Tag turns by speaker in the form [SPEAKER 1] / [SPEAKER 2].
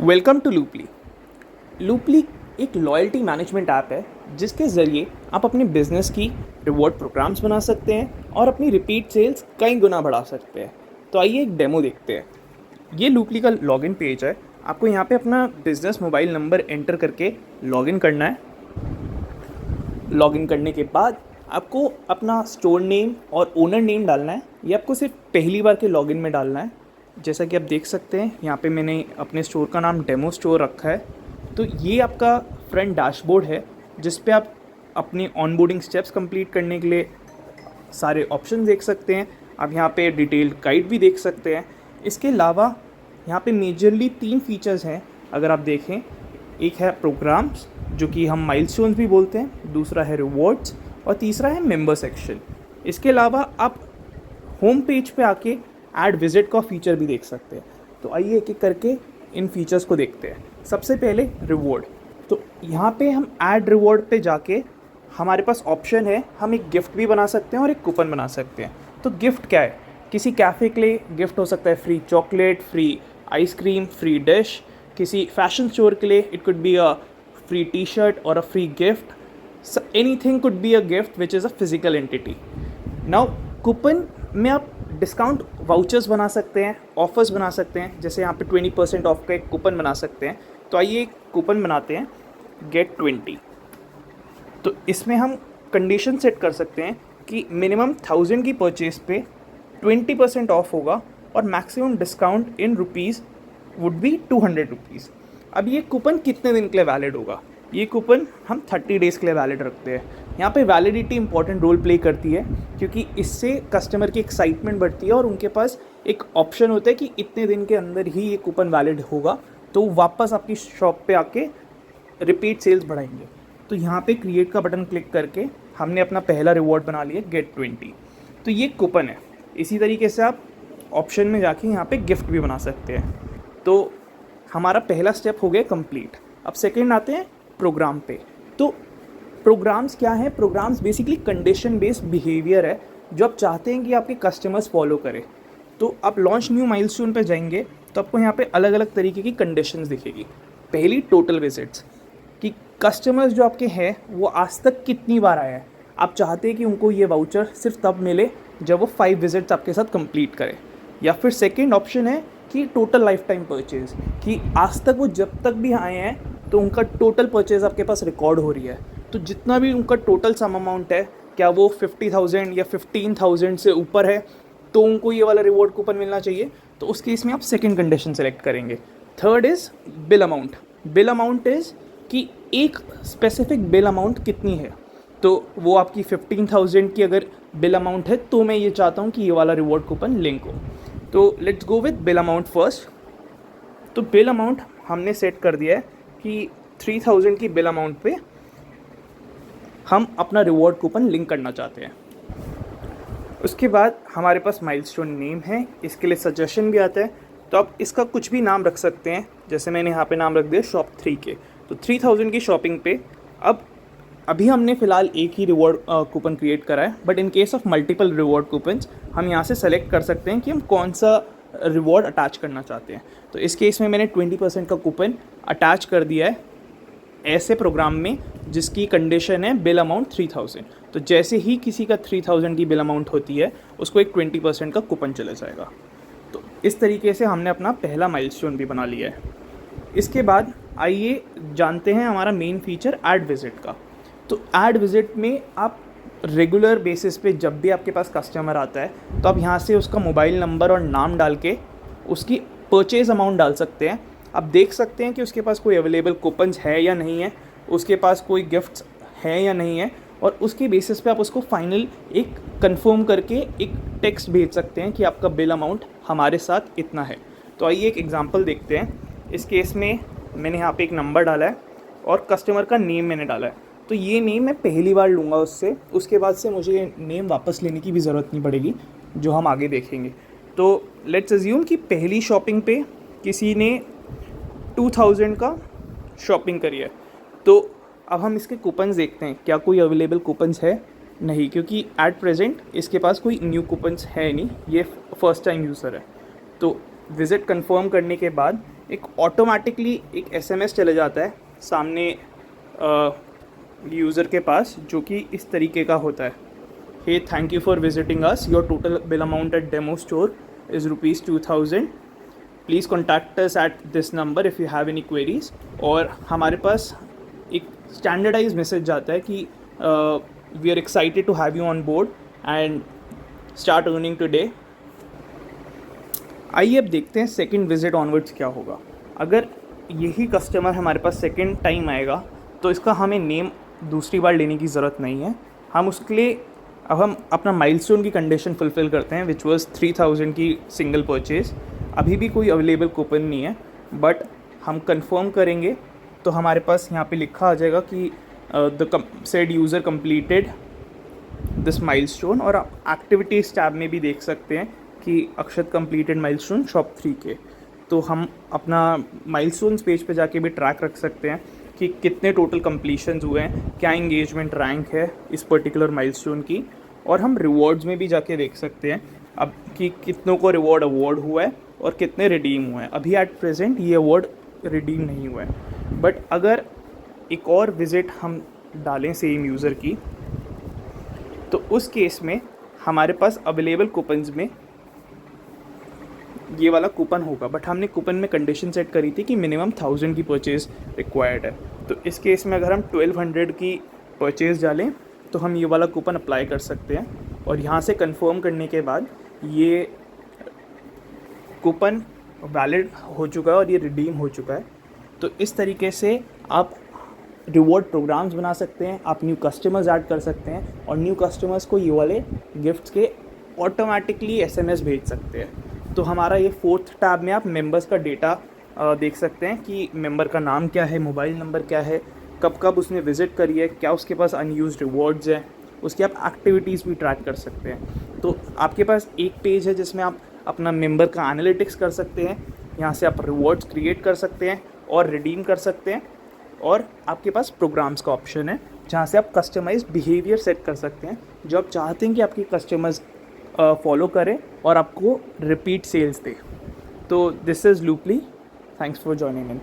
[SPEAKER 1] Welcome to लूपली। लूपली एक loyalty management app है जिसके ज़रिए आप अपने बिजनेस की रिवॉर्ड प्रोग्राम्स बना सकते हैं और अपनी रिपीट सेल्स कई गुना बढ़ा सकते हैं। तो आइए एक डेमो देखते हैं। ये लूपली का लॉगिन पेज है। आपको यहाँ पे अपना बिजनेस मोबाइल नंबर एंटर करके लॉगिन करना है। लॉगिन करने के बाद आपको अपना स्टोर नेम और ओनर नेम डालना है। ये आपको सिर्फ पहली बार के लॉगिन में डालना है। जैसा कि आप देख सकते हैं यहाँ पे मैंने अपने स्टोर का नाम डेमो स्टोर रखा है। तो ये आपका फ्रंट डैशबोर्ड है जिस पे आप अपनी ऑनबोर्डिंग स्टेप्स कंप्लीट करने के लिए सारे ऑप्शन देख सकते हैं। आप यहाँ पे डिटेल्ड गाइड भी देख सकते हैं। इसके अलावा यहाँ पे मेजरली 3 फीचर्स हैं अगर आप देखें। एक है प्रोग्राम्स जो कि हम माइलस्टोन्स भी बोलते हैं, दूसरा है रिवॉर्ड्स और तीसरा है मेंबर सेक्शन। इसके अलावा आप होम पेज पे आके ऐड विजिट का फीचर भी देख सकते हैं। तो आइए एक एक करके इन फीचर्स को देखते हैं। सबसे पहले रिवॉर्ड। तो यहाँ पे हम ऐड रिवॉर्ड पे जाके हमारे पास ऑप्शन है, हम एक गिफ्ट भी बना सकते हैं और एक कूपन बना सकते हैं। तो गिफ्ट क्या है? किसी कैफ़े के लिए गिफ्ट हो सकता है free chocolate, free ice cream, free dish. किसी फैशन स्टोर के लिए it could be a free T shirt और a free gift. Anything could be a gift which is a physical entity. Now coupon में आप discount vouchers बना सकते हैं, offers बना सकते हैं। जैसे यहाँ पे 20% ऑफ का एक कूपन बना सकते हैं। तो आइए एक कूपन बनाते हैं, गेट 20। तो इसमें हम कंडीशन सेट कर सकते हैं कि मिनिमम 1000 की परचेज पे 20% ऑफ होगा और maximum discount in rupees would be 200 rupees. अब ये कूपन कितने दिन के लिए वैलिड होगा? ये कूपन हम 30 डेज़ के लिए वैलिड रखते हैं। यहाँ पे वैलिडिटी इंपॉर्टेंट रोल प्ले करती है क्योंकि इससे कस्टमर की एक्साइटमेंट बढ़ती है और उनके पास एक ऑप्शन होता है कि इतने दिन के अंदर ही ये कूपन वैलिड होगा, तो वापस आपकी शॉप पे आके रिपीट सेल्स बढ़ाएंगे। तो यहाँ पे क्रिएट का बटन क्लिक करके हमने अपना पहला रिवॉर्ड बना लिया, गेट 20। तो ये कूपन है। इसी तरीके से आप ऑप्शन में जाके यहाँ पे गिफ्ट भी बना सकते हैं। तो हमारा पहला स्टेप हो गया कंप्लीट। अब सेकेंड आते हैं प्रोग्राम पे। तो प्रोग्राम्स क्या है? Programs basically condition based behaviour है जो आप चाहते हैं कि आपके कस्टमर्स फॉलो करें। तो आप लॉन्च न्यू माइलस्टोन पे जाएंगे तो आपको यहाँ पे अलग अलग तरीके की कंडीशंस दिखेगी। पहली टोटल विजिट्स, कि कस्टमर्स जो आपके हैं वो आज तक कितनी बार आए हैं। आप चाहते हैं कि उनको ये वाउचर सिर्फ तब मिले जब वो 5 विजिट्स आपके साथ कंप्लीट करें। या फिर सेकेंड ऑप्शन है कि टोटल लाइफ टाइम परचेज, कि आज तक वो जब तक भी आए हैं तो उनका टोटल परचेज आपके पास रिकॉर्ड हो रही है। तो जितना भी उनका टोटल सम अमाउंट है, क्या वो 50,000 या 15,000 से ऊपर है, तो उनको ये वाला रिवॉर्ड कूपन मिलना चाहिए। तो उस केस में आप सेकंड कंडीशन सेलेक्ट करेंगे। Third is bill amount. Bill amount is कि एक स्पेसिफिक बिल अमाउंट कितनी है। तो वो आपकी 15,000 की अगर बिल अमाउंट है तो मैं ये चाहता हूँ कि ये वाला रिवॉर्ड कूपन लिंक हो। तो let's go with bill amount first. तो बिल अमाउंट हमने सेट कर दिया है कि 3000 की बिल अमाउंट पे हम अपना रिवॉर्ड कूपन लिंक करना चाहते हैं। उसके बाद हमारे पास माइलस्टोन नेम है, इसके लिए सजेशन भी आता है। तो आप इसका कुछ भी नाम रख सकते हैं। जैसे मैंने यहाँ पे नाम रख दिया शॉप 3 के। तो 3000 की शॉपिंग पे अभी हमने फ़िलहाल एक ही रिवॉर्ड कूपन क्रिएट करा है, but in case of multiple reward coupons हम यहाँ से सेलेक्ट कर सकते हैं कि हम कौन सा रिवॉर्ड अटैच करना चाहते हैं। तो इस केस में मैंने 20% का कूपन अटैच कर दिया है ऐसे प्रोग्राम में जिसकी कंडीशन है बिल अमाउंट 3000। तो जैसे ही किसी का 3000 की बिल अमाउंट होती है उसको एक 20% का कूपन चला जाएगा। तो इस तरीके से हमने अपना पहला माइलस्टोन भी बना लिया है। इसके बाद आइए जानते हैं हमारा मेन फीचर ऐड विजिट का। तो ऐड विजिट में आप रेगुलर बेसिस पे जब भी आपके पास कस्टमर आता है तो आप यहाँ से उसका मोबाइल नंबर और नाम डाल के उसकी परचेज़ अमाउंट डाल सकते हैं। आप देख सकते हैं कि उसके पास कोई अवेलेबल कूपन्स है या नहीं है, उसके पास कोई गिफ्ट्स है या नहीं है, और उसके बेसिस पे आप उसको फाइनल एक कंफर्म करके एक टेक्स्ट भेज सकते हैं कि आपका बिल अमाउंट हमारे साथ इतना है। तो आइए एक एग्जांपल देखते हैं। इस केस में मैंने यहाँ पे एक नंबर डाला है और कस्टमर का नेम मैंने डाला है। तो ये नेम मैं पहली बार लूँगा उससे, उसके बाद से मुझे ये नेम वापस लेने की भी ज़रूरत नहीं पड़ेगी, जो हम आगे देखेंगे। तो लेट्स अज्यूम कि पहली शॉपिंग पे किसी ने 2000 का शॉपिंग करी है। तो अब हम इसके कूपन्स देखते हैं, क्या कोई अवेलेबल कूपन्स है? नहीं, क्योंकि एट प्रेजेंट इसके पास कोई न्यू कूपन्स है नहीं, ये फर्स्ट टाइम यूज़र है। तो विज़िट कंफर्म करने के बाद एक ऑटोमेटिकली एक एसएमएस चले जाता है सामने यूज़र के पास, जो कि इस तरीके का होता है। Hey thank you for visiting us, your total bill amount at demo store is ₹2000, please contact us at this number if you have any queries. और हमारे पास एक स्टैंडर्डाइज मैसेज जाता है कि we are excited to have you on board and start earning today. आइए अब देखते हैं सेकंड विजिट ऑनवर्ड्स क्या होगा। अगर यही कस्टमर हमारे पास सेकंड टाइम आएगा तो इसका हमें नेम दूसरी बार लेने की ज़रूरत नहीं है। हम उसके लिए अब हम अपना माइलस्टोन की कंडीशन फुलफ़िल करते हैं, विच वाज 3000 की सिंगल परचेज़। अभी भी कोई अवेलेबल कूपन नहीं है, बट हम कंफर्म करेंगे तो हमारे पास यहाँ पे लिखा आ जाएगा कि the said user completed this milestone. और आप एक्टिविटीज़ टैब में भी देख सकते हैं कि अक्षत कंप्लीटेड माइलस्टोन शॉप 3 के। तो हम अपना माइलस्टोन्स पेज पे जाके भी ट्रैक रख सकते हैं कि कितने टोटल कंप्लीशंस हुए हैं, क्या इंगेजमेंट रैंक है इस पर्टिकुलर माइलस्टोन की। और हम रिवॉर्ड्स में भी जाके देख सकते हैं अब कि कितनों को रिवॉर्ड अवॉर्ड हुआ है और कितने रिडीम हुए हैं। अभी एट प्रेजेंट ये अवॉर्ड रिडीम नहीं हुआ है, बट अगर एक और विज़िट हम डालें सेम यूज़र की, तो उस केस में हमारे पास अवेलेबल कूपन्स में ये वाला कूपन होगा। बट हमने कूपन में कंडीशन सेट करी थी कि मिनिमम 1000 की परचेज़ रिक्वायर्ड है। तो इस केस में अगर हम 1200 की परचेज़ डालें तो हम ये वाला कूपन अप्लाई कर सकते हैं। और यहाँ से कंफर्म करने के बाद ये कूपन वैलिड हो चुका है और ये रिडीम हो चुका है। तो इस तरीके से आप रिवॉर्ड प्रोग्राम्स बना सकते हैं, आप न्यू कस्टमर्स ऐड कर सकते हैं और न्यू कस्टमर्स को ये वाले गिफ्ट्स के ऑटोमेटिकली एसएमएस भेज सकते हैं। तो हमारा ये 4th टैब में आप मेंबर्स का डेटा देख सकते हैं कि मेंबर का नाम क्या है, मोबाइल नंबर क्या है, कब कब उसने विज़िट करी है, क्या उसके पास अनयूज्ड रिवॉर्ड्स हैं, उसकी आप एक्टिविटीज़ भी ट्रैक कर सकते हैं। तो आपके पास एक पेज है जिसमें आप अपना मेंबर का एनालिटिक्स कर सकते हैं, यहाँ से आप रिवॉर्ड्स क्रिएट कर सकते हैं और रिडीम कर सकते हैं। और आपके पास प्रोग्राम्स का ऑप्शन है जहाँ से आप कस्टमाइज बिहेवियर सेट कर सकते हैं जो आप चाहते हैं कि आपके कस्टमर्स फॉलो करें और आपको रिपीट सेल्स दें। तो दिस इज़ लूपली, थैंक्स फॉर जॉइनिंग इन।